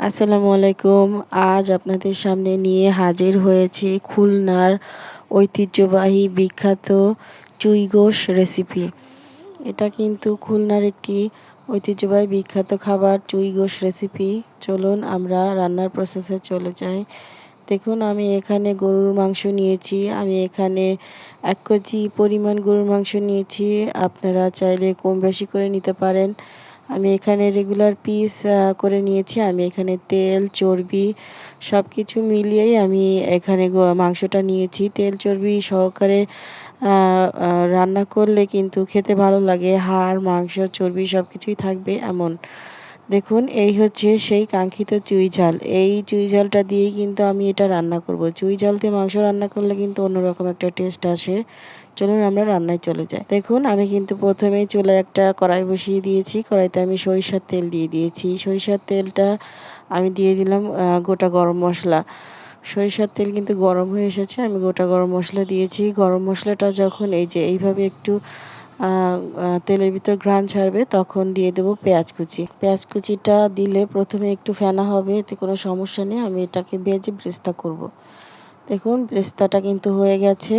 আসসালামু আলাইকুম। আজ আপনাদের সামনে নিয়ে হাজির হয়েছি খুলনার ঐতিহ্যবাহী বিখ্যাত চুই গোশ রেসিপি। এটা কিন্তু খুলনার একটি ঐতিহ্যবাহী বিখ্যাত খাবার চুই গোশ রেসিপি। চলুন আমরা রান্নার প্রসেসে চলে যাই। দেখুন আমি এখানে গরুর মাংস নিয়েছি। আমি এখানে ১ কেজি পরিমাণ গরুর মাংস নিয়েছি। আপনারা চাইলে কম বেশি করে নিতে পারেন। আমি এখানে রেগুলার পিস করে নিয়েছি। আমি এখানে তেল, চর্বি সবকিছু মিলিয়েই আমি এখানে মাংসটা নিয়েছি। তেল, চর্বি সহকারে আ আ রান্না করলে কিন্তু খেতে ভালো লাগে। হাড়, মাংস, চর্বি সবকিছুই থাকবে এমন। দেখুন এই হচ্ছে সেই কাঙ্ক্ষিত চুই ঝাল। এই চুই ঝালটা দিয়েই কিন্তু আমি এটা রান্না করব। চুই ঝাল দিয়ে মাংস রান্না করলে কিন্তু অন্যরকম একটা টেস্ট আসে। চলুন আমরা রান্নায় চলে যাই। দেখুন আমি কিন্তু ১ম এই চুলায় একটা কড়াই বসিয়ে দিয়েছি। কড়াইতে আমি সরিষার তেল দিয়ে দিয়েছি। সরিষার তেলটা আমি দিয়ে দিলাম গোটা গরম মসলা। সরিষার তেল কিন্তু গরম হয়ে এসেছে। আমি গোটা গরম মসলা দিয়েছি। গরম মসলাটা যখন এই যে এইভাবে একটু আ আ তেলের ভিতর ঘ্রাণ ছাড়বে তখন দিয়ে দেব পেঁয়াজ কুচি। পেঁয়াজ কুচিটা দিলে ১ম এ একটু ফেনা হবে, এতে কোনো সমস্যা নেই। আমি এটাকে ভেজে ব্রেস্তা করব। দেখুন ব্রেস্তাটা কিন্তু হয়ে গেছে।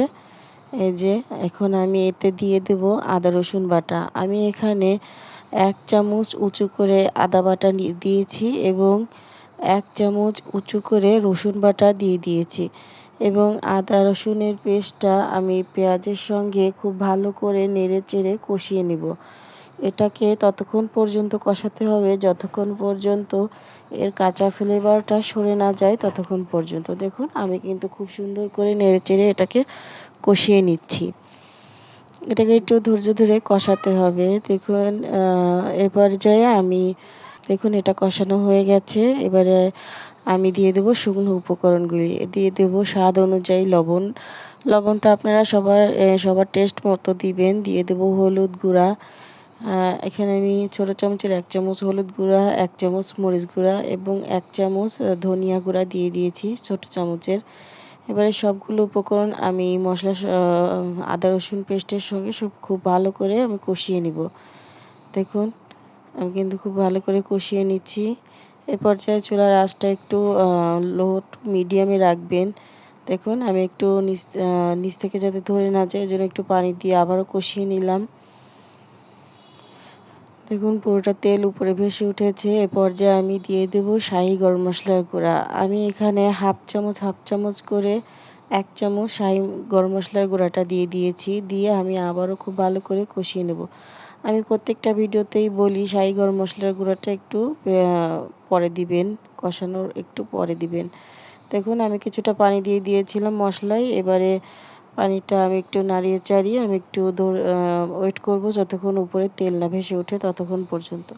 এই যে এখন আমি এতে দিয়ে দেব আদা রসুন বাটা। আমি এখানে ১ চামচ উঁচু করে আদা বাটা দিয়েছি এবং ১ চামচ উঁচু করে রসুন বাটা দিয়ে দিয়েছি এবং আদা রসুনের পেস্টটা আমি পেঁয়াজের সঙ্গে খুব ভালো করে নেড়েচেড়ে কষিয়ে নিব। এটাকে ততক্ষণ পর্যন্ত কষাতে হবে যতক্ষণ পর্যন্ত এর কাঁচা ফ্লেভারটা সরে না যায় ততক্ষণ পর্যন্ত। দেখুন আমি কিন্তু খুব সুন্দর করে নেড়েচেড়ে এটাকে কষিয়ে নিচ্ছি। এটাকে একটু ধৈর্য ধরে কষাতে হবে। দেখুন এ পর্যায়ে আমি দেখুন এটা কষানো হয়ে গেছে। এবারে আমি দিয়ে দেব শুকনো উপকরণগুলি। দিয়ে দেব স্বাদ অনুযায়ী লবণ। লবণটা আপনারা সবার টেস্ট মতো দিবেন। দিয়ে দেব হলুদ গুঁড়া। এখানে আমি ছোট চামচের ১ চামচ হলুদ গুঁড়া, ১ চামচ মরিচ গুঁড়া এবং ১ চামচ ধনিয়া গুঁড়া দিয়ে দিয়েছি ছোট চামচের। এবারে সবগুলো উপকরণ আমি আদা রসুন পেস্টের সঙ্গে সব খুব ভালো করে আমি কষিয়ে নিব। দেখুন আমি কিন্তু খুব ভালো করে কষিয়ে নিচ্ছি। এ পর্যায়ে চুলার আঁচটা একটু লো টু মিডিয়ামে রাখবেন। দেখুন আমি একটু নিচ থেকে যাতে ধরে না যায় এজন্য একটু পানি দিয়ে আবারও কষিয়ে নিলাম। দেখুন পুরোটা তেল উপরে ভেসে উঠেছে। এ পর্যায়ে আমি দিয়ে দেব শাহি গরম মসলার গুঁড়া। আমি এখানে হাফ চামচ করে ১ চামচ শাহি গরম মসলার গুঁড়াটা দিয়ে দিয়েছি। দিয়ে আমি আবারও খুব ভালো করে কষিয়ে নেব। আমি প্রত্যেকটা ভিডিওতেই বলি শাহি গরম মসলার গুঁড়াটা একটু পরে দিবেন, কষানোর একটু পরে দিবেন। দেখুন আমি কিছুটা পানি দিয়ে দিয়েছিলাম মসলায়। এবারে পানিটা আমি একটু নাড়িয়ে চাড়িয়ে আমি একটু ওয়েট করব যতক্ষণ উপরে তেল না ভেসে ওঠে ততক্ষণ পর্যন্ত।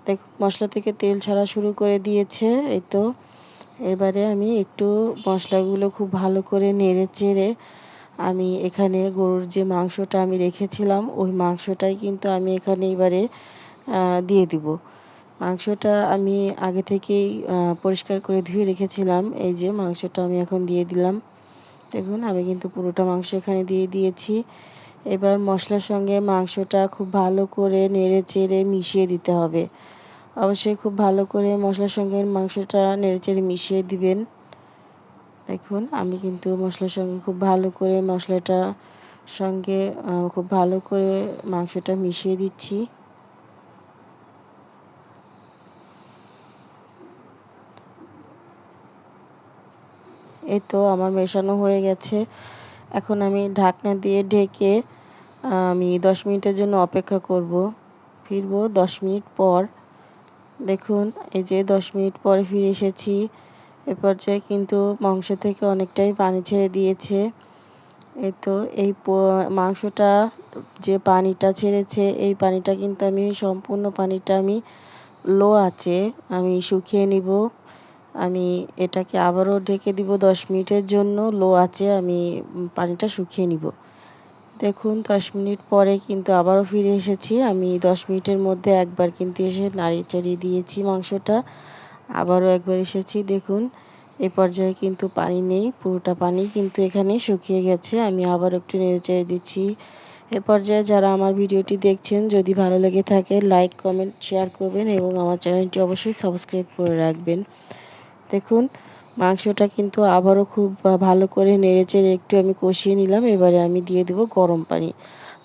দেখুন মসলা থেকে তেল ছাড়া শুরু করে দিয়েছে। এই তো এবারে আমি একটু মশলাগুলো খুব ভালো করে নেড়ে চেড়ে আমি এখানে গরুর যে মাংসটা আমি রেখেছিলাম ওই মাংসটাই কিন্তু আমি এখানে এবারে দিয়ে দিব। মাংসটা আমি আগে থেকেই পরিষ্কার করে ধুয়ে রেখেছিলাম। এই যে মাংসটা আমি এখন দিয়ে দিলাম। দেখুন আমি কিন্তু পুরোটা মাংস এখানে দিয়ে দিয়েছি। এবার মসলার সঙ্গে মাংসটা খুব ভালো করে নেড়ে-চেড়ে মিশিয়ে দিতে হবে। অবশ্যই খুব ভালো করে মসলার সঙ্গে মাংসটা নেড়ে-চেড়ে মিশিয়ে দিবেন। দেখুন আমি কিন্তু মসলার সঙ্গে খুব ভালো করে মশলাটা সঙ্গে খুব ভালো করে মাংসটা মিশিয়ে দিচ্ছি। এই তো আমার মেশানো হয়ে গেছে। এখন আমি ঢাকনা দিয়ে ঢেকে আমি ১০ মিনিটের জন্য অপেক্ষা করব। ফিরব ১০ মিনিট পর। দেখুন এই যে ১০ মিনিট পরে ফিরে এসেছি। এ পর্যায়ে কিন্তু মাংস থেকে অনেকটাই পানি ছেড়ে দিয়েছে। এই তো এই মাংসটা যে পানিটা ছেড়েছে এই পানিটা কিন্তু আমি সম্পূর্ণ পানিটা আমি লো আঁচে আমি শুকিয়ে নিব। আমি এটাকে আবারও ঢেকে দিব ১০ মিনিটের জন্য লো আঁচে আমি পানিটা শুকিয়ে নিব। দেখুন ১০ মিনিট পরে কিন্তু আবারও ফিরে এসেছি। আমি ১০ মিনিটের মধ্যে একবার কিন্তু এসে নাড়িয়ে-চাড়িয়ে দিয়েছি মাংসটা। আবারও একবার এসেছি দেখুন এ পর্যায়ে কিন্তু পানি নেই। পুরোটা পানি কিন্তু এখানে শুকিয়ে গেছে। আমি আবার একটু নেড়ে-চেড়ে দিচ্ছি। এ পর্যায়ে যারা আমার ভিডিওটি দেখছেন যদি ভালো লেগে থাকে লাইক কমেন্ট শেয়ার করবেন এবং আমার চ্যানেলটি অবশ্যই সাবস্ক্রাইব করে রাখবেন। দেখুন মাংসটা কিন্তু আবারও খুব ভালো করে নেড়েচেড়ে একটু আমি কষিয়ে নিলাম। এবারে আমি দিয়ে দেবো গরম পানি।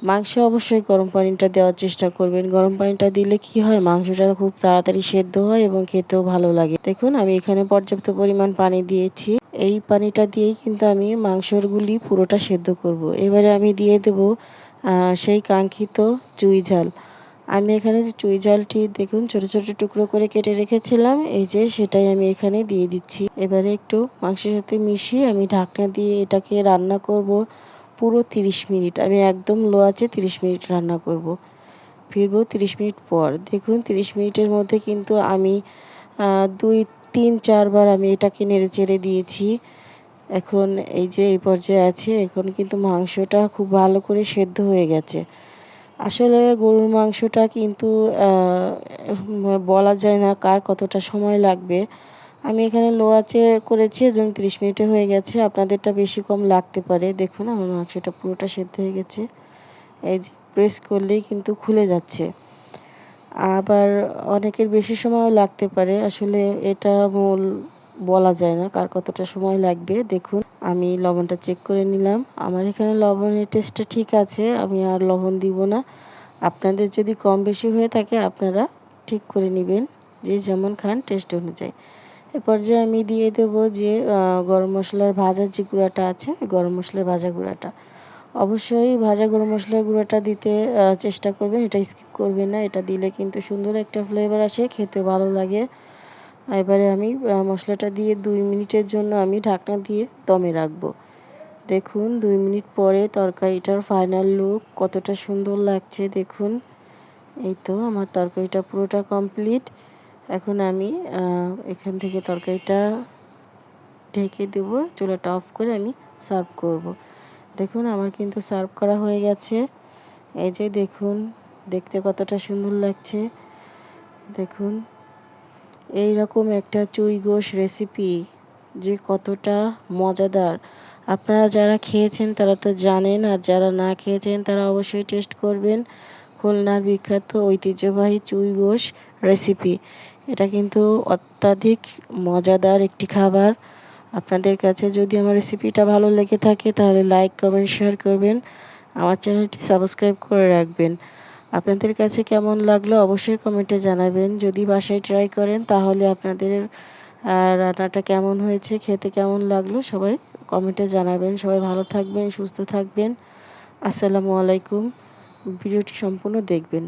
মাংসে অবশ্যই গরম পানিটা দেওয়ার চেষ্টা করবেন। গরম পানিটা দিলে কি হয়, মাংসটা খুব তাড়াতাড়ি সেদ্ধ হয় এবং খেতেও ভালো লাগে। দেখুন আমি এখানে পর্যাপ্ত পরিমাণ পানি দিয়েছি। এই পানিটা দিয়েই কিন্তু আমি মাংসগুলি পুরোটা সেদ্ধ করব। এবারে আমি দিয়ে দেবো সেই কাঙ্ক্ষিত চুই ঝাল। আমি এখানে যে চুই ঝালটি দেখুন ছোট ছোট টুকরো করে কেটে রেখেছিলাম, এই যে সেটাই আমি এখানে দিয়ে দিচ্ছি। এবারে একটু মাংসের সাথে মিশিয়ে আমি ঢাকনা দিয়ে এটাকে রান্না করব পুরো 30 মিনিট। আমি একদম লো আঁচে 30 মিনিট রান্না করব। ফিরবো 30 মিনিট পর। দেখুন 30 মিনিটের মধ্যে কিন্তু আমি 2, 3, 4 বার আমি এটাকে নেড়েচেড়ে দিয়েছি। এখন এই যে এই পর্যায়ে আছে, এখন কিন্তু মাংসটা খুব ভালো করে সেদ্ধ হয়ে গেছে। আসলে গরুর মাংসটা কিন্তু বলা যায় না কার কতটা সময় লাগবে। আমি এখানে লো আঁচে করেছি এজন্য 30 মিনিটে হয়ে গেছে। আপনাদেরটা বেশি কম লাগতে পারে। দেখুন আমার মাংসটা পুরোটা সেদ্ধ হয়ে গেছে। এই যে প্রেস করলেই কিন্তু খুলে যাচ্ছে। আবার অনেকের বেশি সময়ও লাগতে পারে। আসলে এটা মূল বলা যায় না কার কতটা সময় লাগবে। দেখুন আমি লবণটা চেক করে নিলাম। আমার এখানে লবণের টেস্টটা ঠিক আছে। আমি আর লবণ দিব না। আপনাদের যদি কম বেশি হয়ে থাকে আপনারা ঠিক করে নিবেন। যে যেমন খান টেস্ট অনুযায়ী। এ পর্যায়ে আমি দিয়ে দেব যে গরম মশলার ভাজার যে গুঁড়াটা আছে, গরম মশলার ভাজা গুঁড়াটা। অবশ্যই ভাজা গরম মশলার গুঁড়োটা দিতে চেষ্টা করবেন। এটা স্কিপ করবেন না। এটা দিলে কিন্তু সুন্দর একটা ফ্লেভার আসে, খেতে ভালো লাগে। এবারে আমি মশলাটা দিয়ে 2 মিনিটের জন্য আমি ঢাকনা দিয়ে দমে রাখবো। দেখুন 2 মিনিট পরে তরকারিটার ফাইনাল লুক কতটা সুন্দর লাগছে দেখুন। এই তো আমার তরকারিটা পুরোটা কমপ্লিট। এখন আমি এখান থেকে তরকারিটা ঢেকে দেবো। চুলাটা অফ করে আমি সার্ভ করব। দেখুন আমার কিন্তু সার্ভ করা হয়ে গেছে। এই যে দেখুন দেখতে কতটা সুন্দর লাগছে। দেখুন এইরকম একটা চুই গোশ রেসিপি যে কতটা মজাদার। আপনারা যারা খেয়েছেন তারা তো জানেন, আর যারা না খেয়েছেন তারা অবশ্যই টেস্ট করবেন। খুলনার বিখ্যাত ঐতিহ্যবাহী চুই গোশ রেসিপি। এটা কিন্তু অত্যাধিক মজাদার একটি খাবার। আপনাদের কাছে যদি আমার রেসিপিটা ভালো লেগে থাকে তাহলে লাইক কমেন্ট শেয়ার করবেন। আমার চ্যানেলটি সাবস্ক্রাইব করে রাখবেন। আপনাদের কাছে কেমন লাগলো অবশ্যই কমেন্টে জানাবেন। যদি বাসায় ট্রাই করেন তাহলে আপনাদের রান্নাটা কেমন হয়েছে, খেতে কেমন লাগলো সবাই কমেন্টে জানাবেন। সবাই ভালো থাকবেন, সুস্থ থাকবেন। আসসালামু আলাইকুম। ভিডিওটি সম্পূর্ণ দেখবেন।